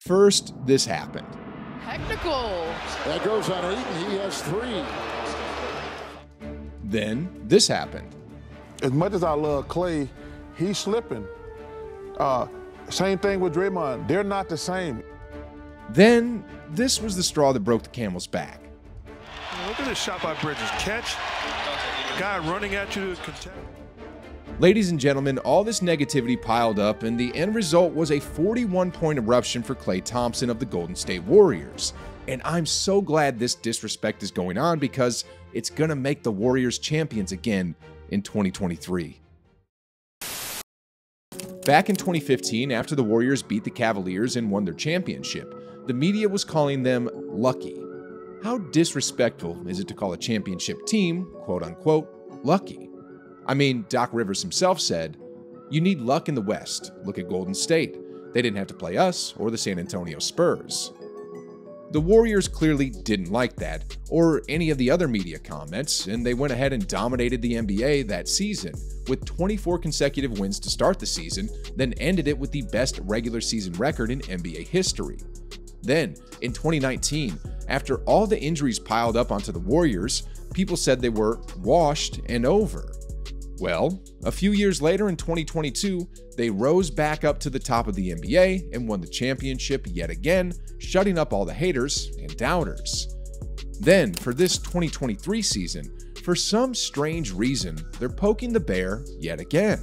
First, this happened. Technical. That goes on 8, and he has 3. Then, this happened. As much as I love Clay, he's slipping. Same thing with Draymond. They're not the same. Then, this was the straw that broke the camel's back. Look at this shot by Bridges. Catch. Guy running at you to contest. Ladies and gentlemen, all this negativity piled up, and the end result was a 41-point eruption for Klay Thompson of the Golden State Warriors. And I'm so glad this disrespect is going on because it's going to make the Warriors champions again in 2023. Back in 2015, after the Warriors beat the Cavaliers and won their championship, the media was calling them lucky. How disrespectful is it to call a championship team, quote unquote, lucky? I mean, Doc Rivers himself said, "You need luck in the West. Look at Golden State. They didn't have to play us or the San Antonio Spurs." The Warriors clearly didn't like that, or any of the other media comments, and they went ahead and dominated the NBA that season, with 24 consecutive wins to start the season, then ended it with the best regular season record in NBA history. Then, in 2019, after all the injuries piled up onto the Warriors, people said they were washed and over. Well, a few years later in 2022, they rose back up to the top of the NBA and won the championship yet again, shutting up all the haters and doubters. Then, for this 2023 season, for some strange reason, they're poking the bear yet again.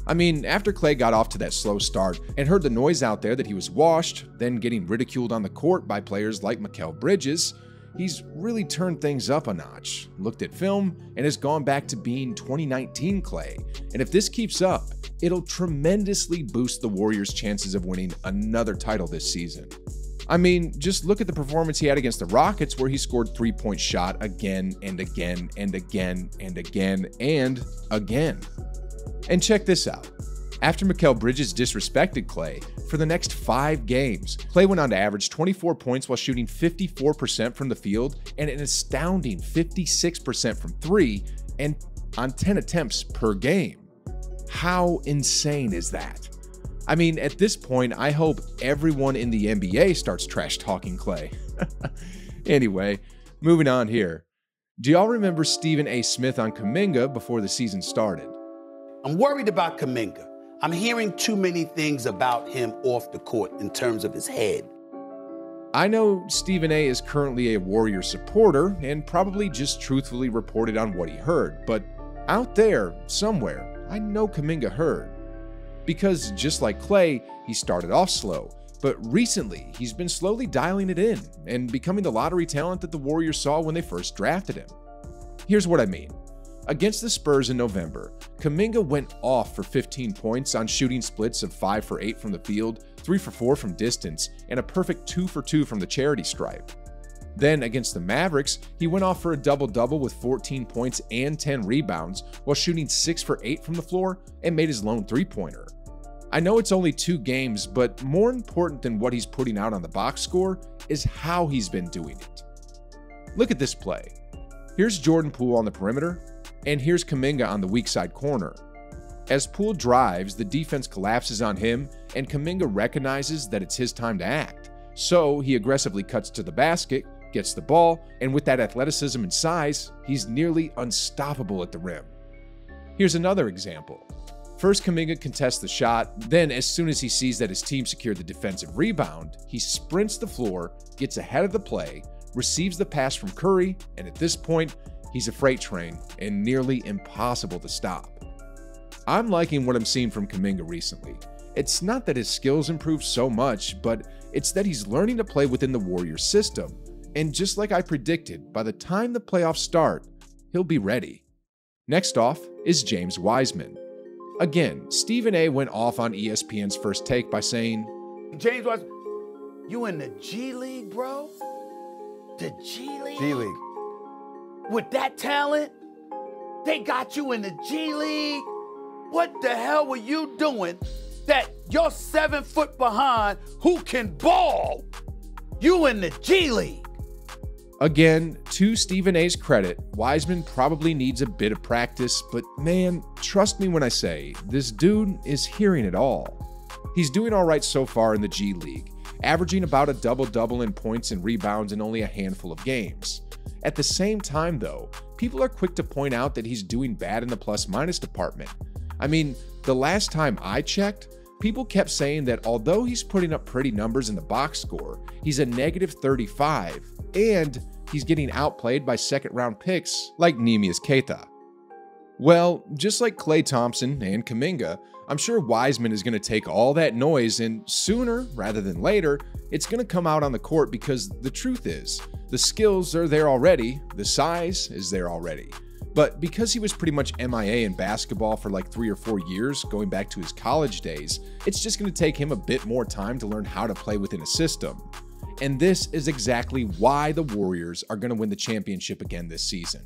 I mean, after Klay got off to that slow start and heard the noise out there that he was washed, then getting ridiculed on the court by players like Mikal Bridges, he's really turned things up a notch, looked at film, and has gone back to being 2019 Klay. And if this keeps up, it'll tremendously boost the Warriors' chances of winning another title this season. I mean, just look at the performance he had against the Rockets, where he scored 3-point shot again and again and again and again and again. And check this out. After Mikal Bridges disrespected Klay, for the next 5 games, Klay went on to average 24 points while shooting 54% from the field and an astounding 56% from 3 and on 10 attempts per game. How insane is that? I mean, at this point, I hope everyone in the NBA starts trash-talking Klay. Anyway, moving on here. Do y'all remember Stephen A. Smith on Kuminga before the season started? I'm worried about Kuminga. I'm hearing too many things about him off the court in terms of his head. I know Stephen A. is currently a Warrior supporter and probably just truthfully reported on what he heard, but out there, somewhere, I know Kuminga heard. Because just like Klay, he started off slow, but recently he's been slowly dialing it in and becoming the lottery talent that the Warriors saw when they first drafted him. Here's what I mean. Against the Spurs in November, Kuminga went off for 15 points on shooting splits of 5 for 8 from the field, 3 for 4 from distance, and a perfect 2 for 2 from the charity stripe. Then against the Mavericks, he went off for a double-double with 14 points and 10 rebounds while shooting 6 for 8 from the floor and made his lone three-pointer. I know it's only 2 games, but more important than what he's putting out on the box score is how he's been doing it. Look at this play. Here's Jordan Poole on the perimeter, and here's Kuminga on the weak side corner. As Poole drives, the defense collapses on him, and Kuminga recognizes that it's his time to act. So he aggressively cuts to the basket, gets the ball, and with that athleticism and size, he's nearly unstoppable at the rim. Here's another example. First, Kuminga contests the shot, then as soon as he sees that his team secured the defensive rebound, he sprints the floor, gets ahead of the play, receives the pass from Curry, and at this point, he's a freight train and nearly impossible to stop. I'm liking what I'm seeing from Kuminga recently. It's not that his skills improved so much, but it's that he's learning to play within the Warriors system. And just like I predicted, by the time the playoffs start, he'll be ready. Next off is James Wiseman. Again, Stephen A. went off on ESPN's First Take by saying, James Wiseman, you in the G League, bro? The G League? G League. With that talent? They got you in the G League? What the hell were you doing that you're 7 foot behind who can ball? You in the G League. Again, to Stephen A.'s credit, Wiseman probably needs a bit of practice, but man, trust me when I say, this dude is hearing it all. He's doing all right so far in the G League, averaging about a double-double in points and rebounds in only a handful of games. At the same time, though, people are quick to point out that he's doing bad in the plus-minus department. I mean, the last time I checked, people kept saying that although he's putting up pretty numbers in the box score, he's a negative 35, and he's getting outplayed by second-round picks like Neemias Queta. Well, just like Klay Thompson and Kuminga, I'm sure Wiseman is going to take all that noise, and sooner rather than later, it's going to come out on the court, because the truth is, the skills are there already, the size is there already. But because he was pretty much MIA in basketball for like 3 or 4 years, going back to his college days, it's just going to take him a bit more time to learn how to play within a system. And this is exactly why the Warriors are going to win the championship again this season.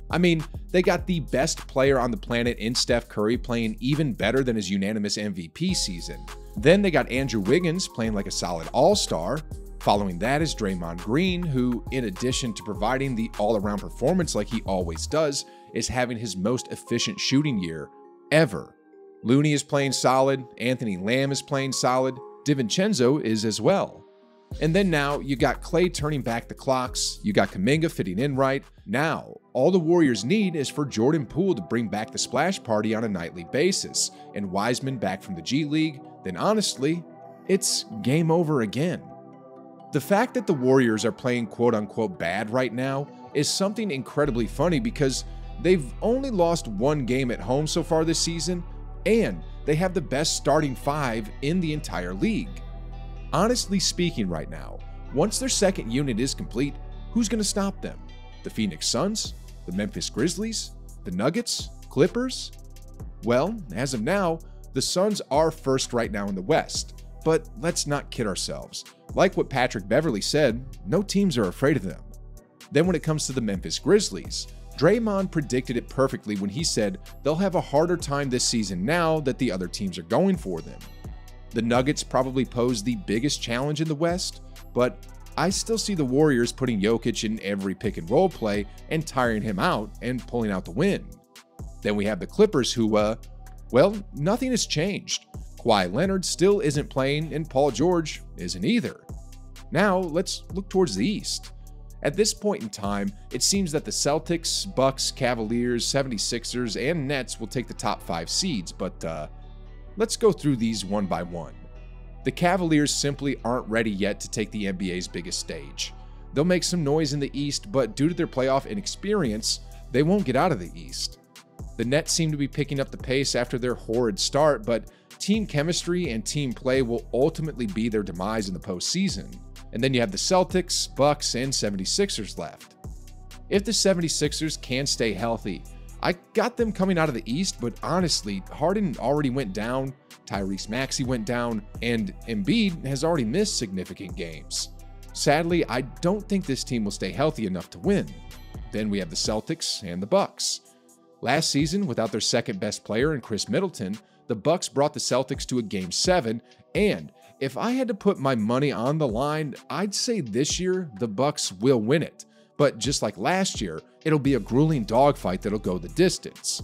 I mean, they got the best player on the planet in Steph Curry playing even better than his unanimous MVP season. Then they got Andrew Wiggins playing like a solid all-star. Following that is Draymond Green, who, in addition to providing the all-around performance like he always does, is having his most efficient shooting year ever. Looney is playing solid, Anthony Lamb is playing solid, DiVincenzo is as well. And then now you got Klay turning back the clocks, you got Kuminga fitting in right. Now, all the Warriors need is for Jordan Poole to bring back the splash party on a nightly basis, and Wiseman back from the G League, then honestly, it's game over again. The fact that the Warriors are playing quote-unquote bad right now is something incredibly funny, because they've only lost 1 game at home so far this season, and they have the best starting 5 in the entire league. Honestly speaking right now, once their second unit is complete, who's going to stop them? The Phoenix Suns? The Memphis Grizzlies? The Nuggets? Clippers? Well, as of now, the Suns are first right now in the West, but let's not kid ourselves. Like what Patrick Beverley said, no teams are afraid of them. Then when it comes to the Memphis Grizzlies, Draymond predicted it perfectly when he said they'll have a harder time this season now that the other teams are going for them. The Nuggets probably pose the biggest challenge in the West, but I still see the Warriors putting Jokic in every pick and roll play and tiring him out and pulling out the win. Then we have the Clippers who, well, nothing has changed. Kawhi Leonard still isn't playing, and Paul George isn't either. Now, let's look towards the East. At this point in time, it seems that the Celtics, Bucks, Cavaliers, 76ers, and Nets will take the top 5 seeds, but let's go through these one by one. The Cavaliers simply aren't ready yet to take the NBA's biggest stage. They'll make some noise in the East, but due to their playoff inexperience, they won't get out of the East. The Nets seem to be picking up the pace after their horrid start, but team chemistry and team play will ultimately be their demise in the postseason. And then you have the Celtics, Bucks, and 76ers left. If the 76ers can stay healthy, I got them coming out of the East, but honestly, Harden already went down, Tyrese Maxey went down, and Embiid has already missed significant games. Sadly, I don't think this team will stay healthy enough to win. Then we have the Celtics and the Bucks. Last season, without their second best player in Chris Middleton, the Bucks brought the Celtics to a Game 7, and if I had to put my money on the line, I'd say this year the Bucks will win it. But just like last year, it'll be a grueling dogfight that'll go the distance.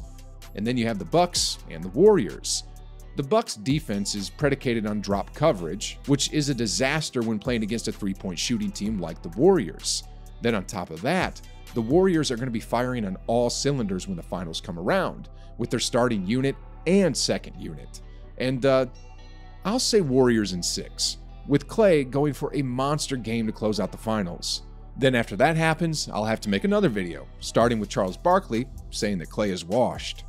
And then you have the Bucks and the Warriors. The Bucks' defense is predicated on drop coverage, which is a disaster when playing against a three-point shooting team like the Warriors. Then on top of that, the Warriors are going to be firing on all cylinders when the finals come around, with their starting unit and second unit. And I'll say Warriors in 6, with Klay going for a monster game to close out the finals. Then after that happens, I'll have to make another video, starting with Charles Barkley saying that Klay is washed.